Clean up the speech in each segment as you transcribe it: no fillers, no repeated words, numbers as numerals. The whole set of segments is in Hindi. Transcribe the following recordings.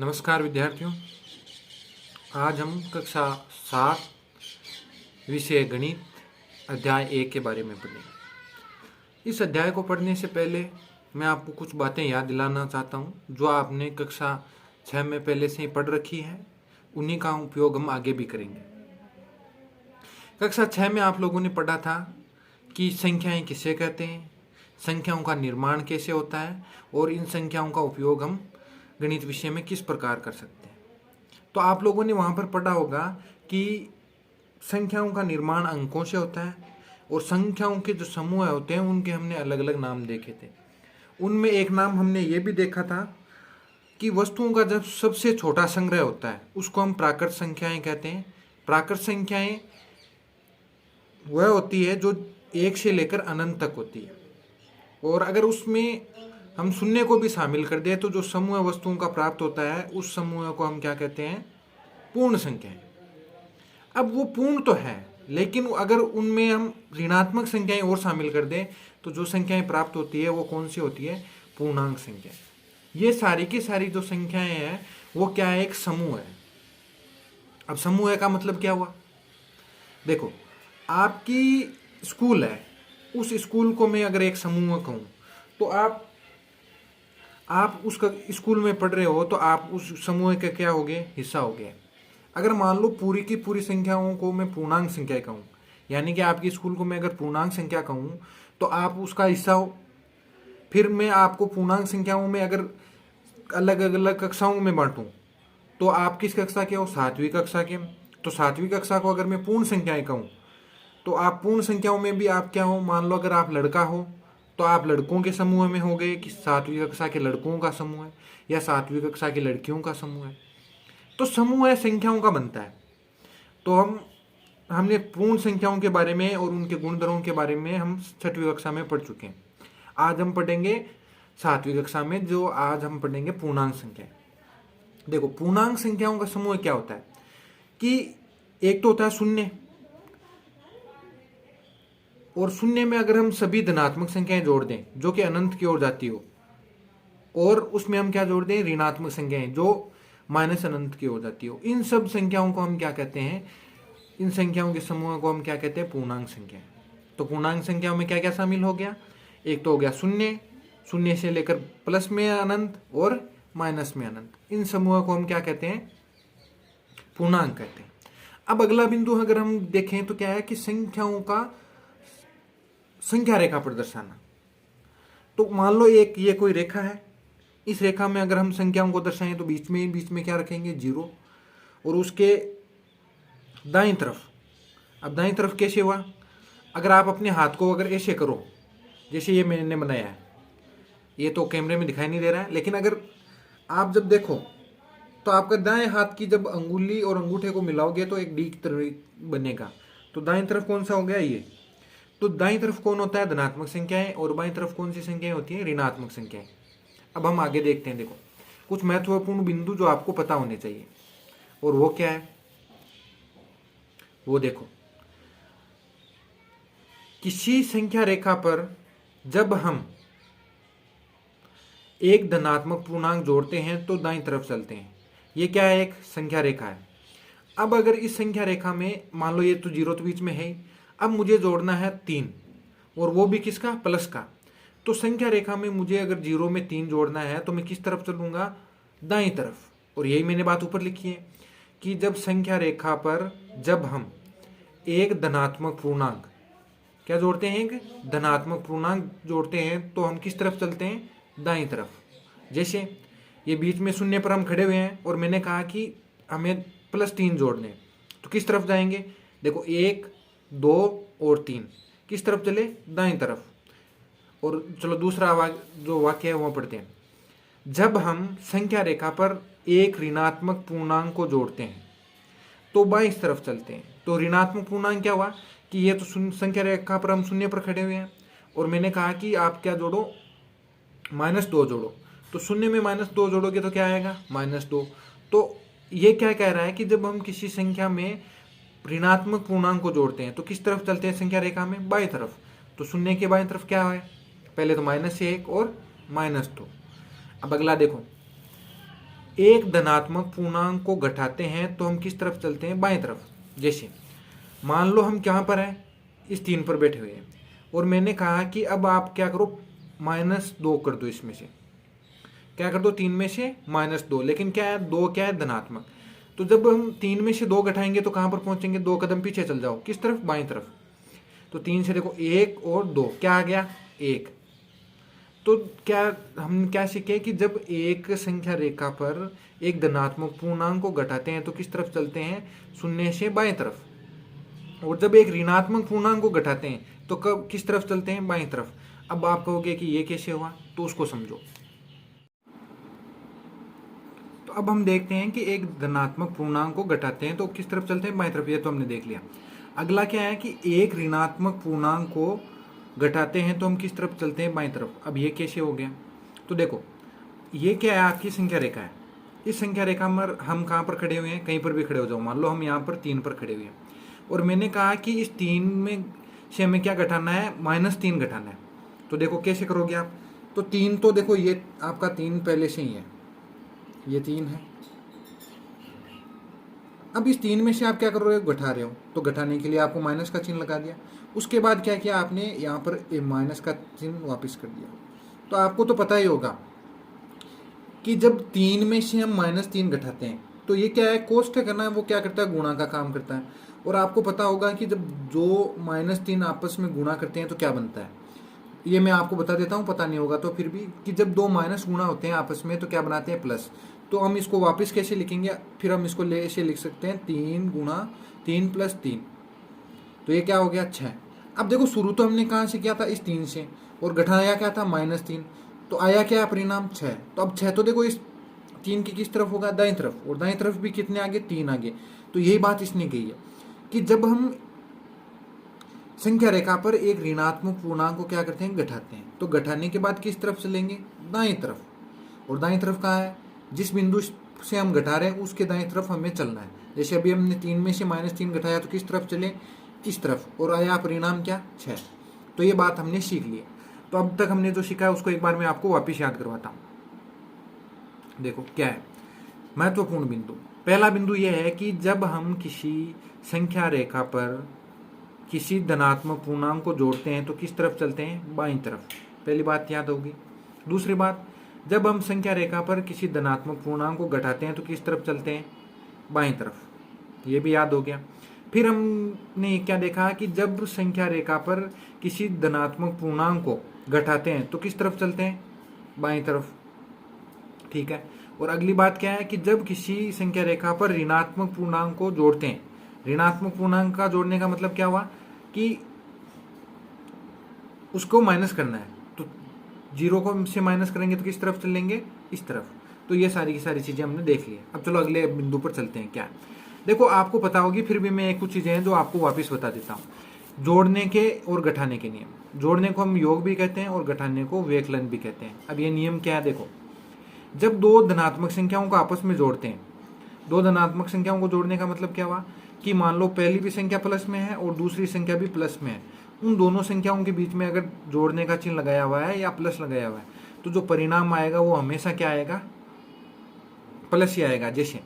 नमस्कार विद्यार्थियों। आज हम कक्षा 7 विषय गणित अध्याय 1 के बारे में पढ़ेंगे। इस अध्याय को पढ़ने से पहले मैं आपको कुछ बातें याद दिलाना चाहता हूँ जो आपने कक्षा 6 में पहले से ही पढ़ रखी है। उन्हीं का उपयोग हम आगे भी करेंगे। कक्षा 6 में आप लोगों ने पढ़ा था कि संख्याएं किसे कहते हैं, संख्याओं का निर्माण कैसे होता है और इन संख्याओं का उपयोग हम गणित विषय में किस प्रकार कर सकते हैं। तो आप लोगों ने वहाँ पर पढ़ा होगा कि संख्याओं का निर्माण अंकों से होता है और संख्याओं के जो समूह होते हैं उनके हमने अलग अलग नाम देखे थे। उनमें एक नाम हमने ये भी देखा था कि वस्तुओं का जब सबसे छोटा संग्रह होता है उसको हम प्राकृत संख्याएं कहते हैं। प्राकृत संख्याएं वह होती है जो 1 से लेकर अनंत तक होती है, और अगर उसमें हम शून्य को भी शामिल कर दें तो जो समूह वस्तुओं का प्राप्त होता है उस समूह को हम क्या कहते हैं, पूर्ण संख्याएं। अब वो पूर्ण तो है, लेकिन अगर उनमें हम ऋणात्मक संख्याएं और शामिल कर दें तो जो संख्याएं प्राप्त होती है वो कौन सी होती है, पूर्णांक संख्या। ये सारी की सारी जो संख्याएं हैं वो क्या है, एक समूह है। अब समूह का मतलब क्या हुआ, देखो आपकी स्कूल है, उस स्कूल को मैं अगर एक समूह कहूँ तो आप उसका स्कूल में पढ़ रहे हो तो आप उस समूह के क्या हो गए, हिस्सा हो गए। अगर मान लो पूरी की पूरी संख्याओं को मैं पूर्णांक संख्या कहूँ, यानी कि आपकी स्कूल को मैं अगर पूर्णांक संख्या कहूँ तो आप उसका हिस्सा हो। फिर मैं आपको पूर्णांक संख्याओं में अगर अलग अलग कक्षाओं में बांटूँ तो आप किस कक्षा के हो, 7वीं कक्षा के। तो 7वीं कक्षा को अगर मैं पूर्ण संख्याएं कहूँ तो आप पूर्ण संख्याओं में भी आप क्या हो, मान लो अगर आप लड़का हो तो आप लड़कों के समूह में हो गए कि 7वीं कक्षा के लड़कों का समूह है या 7वीं कक्षा की लड़कियों का समूह है। तो समूह है संख्याओं का बनता है। तो हमने पूर्ण संख्याओं के बारे में और उनके गुणधर्मों के बारे में हम 6वीं कक्षा में पढ़ चुके हैं। आज हम पढ़ेंगे 7वीं कक्षा में, जो आज हम पढ़ेंगे पूर्णांक संख्या। देखो पूर्णांक संख्याओं का समूह क्या होता है कि एक तो होता है शून्य, और शून्य में अगर हम सभी धनात्मक संख्याएं जोड़ दें जो कि अनंत की ओर जाती हो, और उसमें हम क्या जोड़ दें, ऋणात्मक संख्याएं जो माइनस अनंत की ओर जाती हो, इन सब संख्याओं को हम क्या कहते हैं, इन संख्याओं के समूह को हम क्या कहते हैं, पूर्णांक संख्या। तो पूर्णांक संख्याओं में क्या क्या शामिल हो गया, एक तो हो गया शून्य, शून्य से लेकर प्लस में अनंत और माइनस में अनंत। इन समूह को हम क्या कहते हैं, पूर्णांक कहते हैं। अब अगला बिंदु अगर हम देखें तो क्या है कि संख्याओं का संख्या रेखा पर दर्शाना। तो मान लो ये कोई रेखा है, इस रेखा में अगर हम संख्याओं को दर्शाएं तो बीच में क्या रखेंगे, 0, और उसके दाईं तरफ। अब दाईं तरफ कैसे हुआ, अगर आप अपने हाथ को अगर ऐसे करो जैसे ये मैंने बनाया है, ये तो कैमरे में दिखाई नहीं दे रहा है, लेकिन अगर आप जब देखो तो आपका दाएं हाथ की जब अंगुली और अंगूठे को मिलाओगे तो एक डी की तरह बनेगा। तो दाईं तरफ कौन सा हो गया, ये। तो दाईं तरफ कौन होता है, धनात्मक संख्याएं, और बाईं तरफ कौन सी संख्याएं होती हैं, ऋणात्मक संख्याएं। अब हम आगे देखते हैं। देखो कुछ महत्वपूर्ण बिंदु जो आपको पता होने चाहिए, और वो क्या है, वो देखो किसी संख्या रेखा पर जब हम एक धनात्मक पूर्णांक जोड़ते हैं तो दाईं तरफ चलते हैं। ये क्या है, एक संख्या रेखा है। अब अगर इस संख्या रेखा में मान लो ये तो 0 तो बीच में है, अब मुझे जोड़ना है 3, और वो भी किसका, प्लस का। तो संख्या रेखा में मुझे अगर 0 में 3 जोड़ना है तो मैं किस तरफ चलूंगा, दाईं तरफ। और यही मैंने बात ऊपर लिखी है कि जब संख्या रेखा पर जब हम एक धनात्मक पूर्णांक क्या जोड़ते हैं, एक धनात्मक पूर्णांक जोड़ते हैं तो हम किस तरफ चलते हैं, दाईं तरफ। जैसे ये बीच में शून्य पर हम खड़े हुए हैं और मैंने कहा कि हमें +3 जोड़ने, तो किस तरफ जाएंगे, देखो 1, 2 और 3 किस तरफ चले, दाईं तरफ। और चलो दूसरा जो वाक्य है वो पढ़ते हैं। जब हम संख्या रेखा पर एक ऋणात्मक पूर्णांक को जोड़ते हैं तो बाईं तरफ चलते हैं। तो ऋणात्मक पूर्णांक क्या हुआ कि ये तो संख्या रेखा पर हम शून्य पर खड़े हुए हैं, और मैंने कहा कि आप क्या जोड़ो, -2 जोड़ो। तो शून्य में -2 जोड़ोगे तो क्या आएगा, -2। तो ये क्या कह रहा है कि जब हम किसी संख्या में ऋणात्मक पूर्णांक को जोड़ते हैं तो किस तरफ चलते हैं संख्या रेखा में, बाईं तरफ। तो शून्य के बाईं तरफ क्या है, पहले तो -1 और -2। अब अगला देखो, एक धनात्मक पूर्णांक को घटाते हैं तो हम किस तरफ चलते हैं, बाएं तरफ। जैसे मान लो हम कहाँ पर हैं, इस 3 पर बैठे हुए हैं और मैंने कहा कि अब आप क्या करो, -2 कर दो, इसमें से क्या कर दो, 3 में से -2, लेकिन क्या है, 2 क्या है, धनात्मक। तो जब हम 3 में से 2 घटाएंगे तो कहाँ पर पहुंचेंगे, 2 कदम पीछे चल जाओ, किस तरफ, बाएं तरफ। तो 3 से देखो 1 और 2 क्या आ गया, 1। तो क्या हम क्या सीखे कि जब एक संख्या रेखा पर एक धनात्मक पूर्णांक को घटाते हैं तो किस तरफ चलते हैं, शून्य से बाएं तरफ। और जब एक ऋणात्मक पूर्णांक को घटाते हैं तो कब किस तरफ चलते हैं, बाएं तरफ। अब आप कहोगे कि ये कैसे हुआ, तो उसको समझो। तो अब हम देखते हैं कि एक धनात्मक पूर्णांक को घटाते हैं तो किस तरफ चलते हैं, बाएं तरफ। ये तो हमने देख लिया। अगला क्या है कि एक ऋणात्मक पूर्णांक को घटाते हैं तो हम किस तरफ चलते हैं, बाएं तरफ। अब ये कैसे हो गया, तो देखो ये क्या है, आपकी संख्या रेखा है। इस संख्या रेखा में हम कहाँ पर खड़े हुए हैं, कहीं पर भी खड़े हो जाओ। मान लो हम यहाँ पर 3 पर खड़े हुए हैं और मैंने कहा कि इस 3 में से हमें क्या घटाना है, -3 घटाना है। तो देखो कैसे करोगे आप, तो 3 तो देखो ये आपका 3 पहले से ही है, ये 3 है। अब इस 3 में से आप क्या कर रहे हो, घटा रहे हो। तो घटाने के लिए आपको माइनस का चिन्ह लगा दिया। उसके बाद क्या किया आपने, यहाँ पर माइनस का चिन्ह वापस कर दिया। तो आपको तो पता ही होगा कि जब 3 में से हम -3 घटाते हैं तो ये क्या है, कोष्ठक करना है, वो क्या करता है, गुणा का काम करता है। और आपको पता होगा कि जब जो -3 आपस में गुणा करते हैं तो क्या बनता है, ये मैं आपको बता देता हूँ, पता नहीं होगा तो फिर भी, कि जब 2 माइनस गुणा होते हैं आपस में तो क्या बनाते हैं, प्लस। तो हम इसको वापस कैसे लिखेंगे, फिर हम इसको ऐसे लिख सकते हैं, 3 गुणा 3 + 3। तो ये क्या हो गया, 6। अब देखो शुरू तो हमने कहाँ से किया था, इस 3 से, और घटाया क्या था, -3। तो आया क्या परिणाम, 6। तो अब 6 तो देखो इस 3 की किस तरफ होगा, दाएं तरफ। और दाएं तरफ भी कितने आगे, 3 आगे। तो यही बात इसने कही है कि जब हम संख्या रेखा पर एक ऋणात्मक पूर्णांक को क्या करते हैं, घटाते हैं। तो घटाने के बाद किस तरफ चलेंगे, दाएं तरफ। और दाएं तरफ कहाँ है, जिस बिंदु से हम घटा रहे हैं उसके दाएं तरफ हमें चलना है। जैसे अभी हमने 3 में से -3 घटाया तो किस तरफ चले, इस तरफ। और आया परिणाम क्या, 6। तो ये बात हमने सीख ली है। तो अब तक हमने जो सीखा है उसको एक बार मैं आपको वापिस याद करवाता हूँ। देखो क्या है महत्वपूर्ण बिंदु। पहला बिंदु यह है कि जब हम किसी संख्या रेखा पर किसी धनात्मक पूर्णांक को जोड़ते हैं तो किस तरफ चलते हैं, बाईं तरफ। पहली बात याद होगी। दूसरी बात, जब हम संख्या रेखा पर किसी धनात्मक पूर्णांक को घटाते हैं तो किस तरफ चलते हैं, बाईं तरफ। ये भी याद हो गया। फिर हमने क्या देखा कि जब संख्या रेखा पर किसी धनात्मक पूर्णांक को घटाते हैं तो किस तरफ चलते हैं, बाईं तरफ। ठीक है। और अगली बात क्या है कि जब किसी संख्या रेखा पर ऋणात्मक पूर्णांक को जोड़ते हैं, ऋणात्मक पूर्णांक का जोड़ने का मतलब क्या हुआ कि उसको माइनस करना है। तो 0 को से माइनस करेंगे तो किस तरफ चलेंगे, इस तरफ। तो ये सारी की सारी चीजें हमने देख ली। अब चलो अगले बिंदु पर चलते हैं। क्या देखो आपको पता होगी, फिर भी मैं कुछ चीजें हैं जो आपको वापस बता देता हूँ। जोड़ने के और घटाने के नियम। जोड़ने को हम योग भी कहते हैं और घटाने को व्यकलन भी कहते हैं। अब ये नियम क्या है, देखो जब 2 धनात्मक संख्याओं को आपस में जोड़ते हैं, 2 धनात्मक संख्याओं को जोड़ने का मतलब क्या हुआ कि मान लो पहली भी संख्या प्लस में है और दूसरी संख्या भी प्लस में है। उन दोनों संख्याओं के बीच में अगर जोड़ने का चिन्ह लगाया हुआ है या प्लस लगाया हुआ है तो जो परिणाम आएगा वो हमेशा क्या आएगा, प्लस ही आएगा। जैसे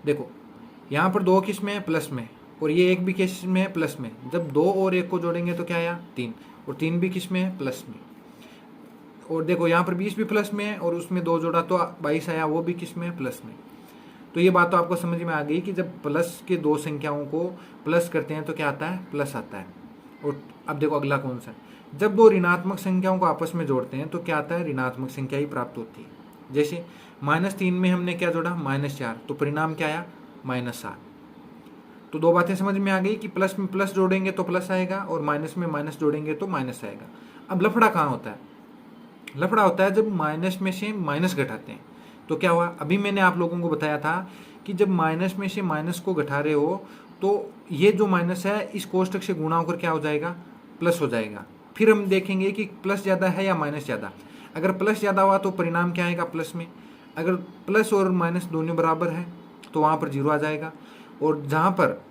देखो यहाँ पर 2 किस में है, प्लस में, और ये 1 भी किस में है, प्लस में। जब 2 और 1 को जोड़ेंगे तो क्या आया, 3, और 3 भी किस में है, प्लस में। और देखो यहाँ पर 20 भी प्लस में है और उसमें 2 जोड़ा तो 22 आया, वो भी किस में है, प्लस में। तो ये बात तो आपको समझ में आ गई कि जब प्लस के 2 संख्याओं को प्लस करते हैं तो क्या आता है, प्लस आता है। और अब देखो अगला कौन सा, जब 2 ऋणात्मक संख्याओं को आपस में जोड़ते हैं तो क्या आता है, ऋणात्मक संख्या ही प्राप्त होती है। जैसे -3 में हमने क्या जोड़ा, -4, तो परिणाम क्या आया, -7। तो 2 बातें समझ में आ गई कि प्लस में प्लस जोड़ेंगे तो प्लस आएगा और माइनस में माइनस जोड़ेंगे तो माइनस आएगा। अब लफड़ा कहाँ होता है, लफड़ा होता है जब माइनस में से माइनस घटाते हैं। तो क्या हुआ, अभी मैंने आप लोगों को बताया था कि जब माइनस में से माइनस को घटा रहे हो तो ये जो माइनस है इस कोष्ठक से गुणा होकर क्या हो जाएगा, प्लस हो जाएगा। फिर हम देखेंगे कि प्लस ज़्यादा है या माइनस ज़्यादा। अगर प्लस ज़्यादा हुआ तो परिणाम क्या आएगा, प्लस में। अगर प्लस और माइनस दोनों बराबर है तो वहाँ पर 0 आ जाएगा, और जहाँ पर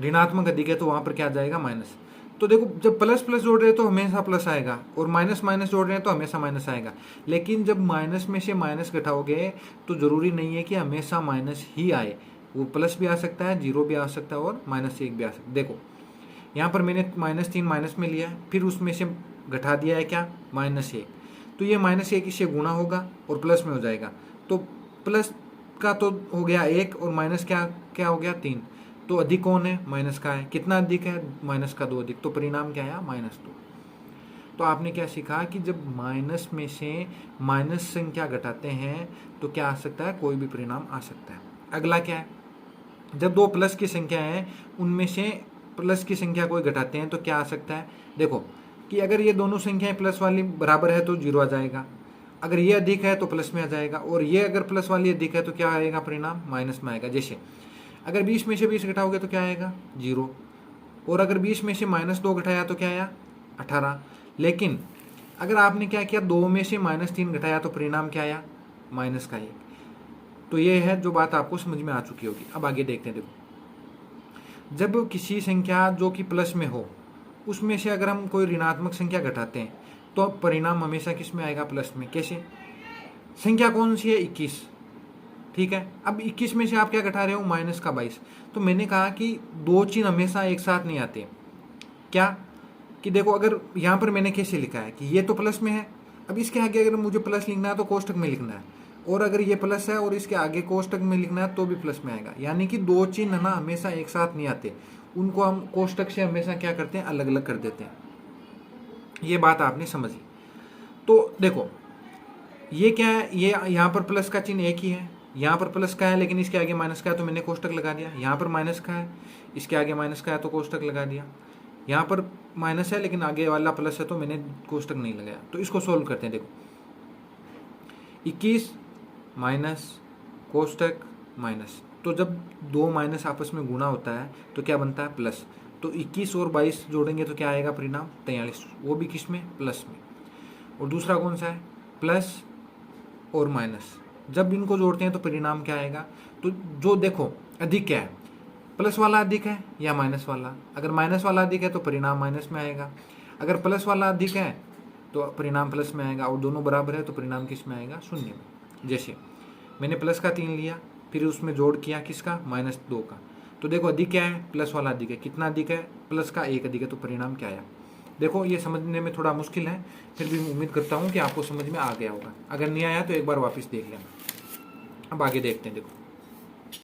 ऋणात्मक अधिक है तो वहाँ पर क्या आ जाएगा, माइनस। तो देखो जब प्लस प्लस जोड़ रहे हैं तो हमेशा प्लस आएगा, और माइनस माइनस जोड़ रहे हैं तो हमेशा माइनस आएगा। लेकिन जब माइनस में से माइनस घटाओगे तो ज़रूरी नहीं है कि हमेशा माइनस ही आए, वो प्लस भी आ सकता है, जीरो भी आ सकता है, और -1 भी आ सकता है। देखो यहाँ पर मैंने -3 माइनस में लिया है, फिर उसमें से घटा दिया है क्या, -1, तो ये -1 इससे गुणा होगा और प्लस में हो जाएगा। तो प्लस का तो हो गया 1 और माइनस क्या क्या हो गया 3, तो अधिक कौन है, माइनस का है। कितना अधिक है, माइनस का 2 अधिक, तो परिणाम क्या आया, -2। तो आपने क्या सीखा कि जब माइनस में से माइनस संख्या घटाते हैं तो क्या आ सकता है, कोई भी परिणाम आ सकता है। अगला क्या है, जब दो प्लस की संख्या है उनमें से प्लस की संख्या कोई घटाते हैं तो क्या आ सकता है। देखो कि अगर ये दोनों संख्याएं प्लस वाली बराबर है तो जीरो आ जाएगा, अगर ये अधिक है तो प्लस में आ जाएगा, और ये अगर प्लस वाली अधिक है तो क्या आएगा, परिणाम माइनस में आएगा। जैसे अगर 20 में से 20 घटाओगे तो क्या आएगा, 0, और अगर 20 में से -2 घटाया तो क्या आया, 18। लेकिन अगर आपने क्या किया, 2 में से -3 घटाया तो परिणाम क्या आया, -1। तो ये है जो बात आपको समझ में आ चुकी होगी। अब आगे देखते हैं। देखो जब किसी संख्या जो कि प्लस में हो उसमें से अगर हम कोई ऋणात्मक संख्या घटाते हैं तो परिणाम हमेशा किस में आएगा, प्लस में। कैसे, संख्या कौन सी है, 21, ठीक है। अब 21 में से आप क्या घटा रहे हो, माइनस का 22। तो मैंने कहा कि दो चिन्ह हमेशा एक साथ नहीं आते। क्या कि देखो अगर यहाँ पर मैंने कैसे लिखा है कि ये तो प्लस में है, अब इसके आगे अगर मुझे प्लस लिखना है तो कोष्टक में लिखना है, और अगर ये प्लस है और इसके आगे कोष्टक में लिखना है तो भी प्लस में आएगा। यानी कि दो चिन्ह ना हमेशा एक साथ नहीं आते, उनको हम कोष्टक से हमेशा क्या करते हैं, अलग अलग कर देते हैं। ये बात आपने समझी। तो देखो ये क्या है, ये यहाँ पर प्लस का चिन्ह एक ही है, यहाँ पर प्लस का है लेकिन इसके आगे माइनस का है तो मैंने कोष्टक लगा दिया। यहाँ पर माइनस का है, इसके आगे माइनस का है तो कोष्टक लगा दिया। यहाँ पर माइनस है लेकिन आगे वाला प्लस है तो मैंने कोष्टक नहीं लगाया। तो इसको सोल्व करते हैं। देखो 21 माइनस कोष्टक माइनस, तो जब दो माइनस आपस में गुणा होता है तो क्या बनता है, प्लस। तो 21 और 22 जोड़ेंगे तो क्या आएगा, परिणाम 43, वो भी किस में, प्लस में। और दूसरा कौन सा है, प्लस और माइनस, जब इनको जोड़ते हैं तो परिणाम क्या आएगा। तो जो देखो अधिक क्या है, प्लस वाला अधिक है या माइनस वाला। अगर माइनस वाला अधिक है तो परिणाम माइनस में आएगा, अगर प्लस वाला अधिक है तो परिणाम प्लस में आएगा, और दोनों बराबर है तो परिणाम किस में आएगा, शून्य में। जैसे मैंने प्लस का 3 लिया, फिर उसमें जोड़ किया किसका, -2 का। तो देखो अधिक क्या है, प्लस वाला अधिक है। कितना अधिक है, प्लस का 1 अधिक है, तो परिणाम क्या आया। देखो ये समझने में थोड़ा मुश्किल है, फिर भी उम्मीद करता हूँ कि आपको समझ में आ गया होगा। अगर नहीं आया तो एक बार वापस देख लेना। अब आगे देखते हैं। देखो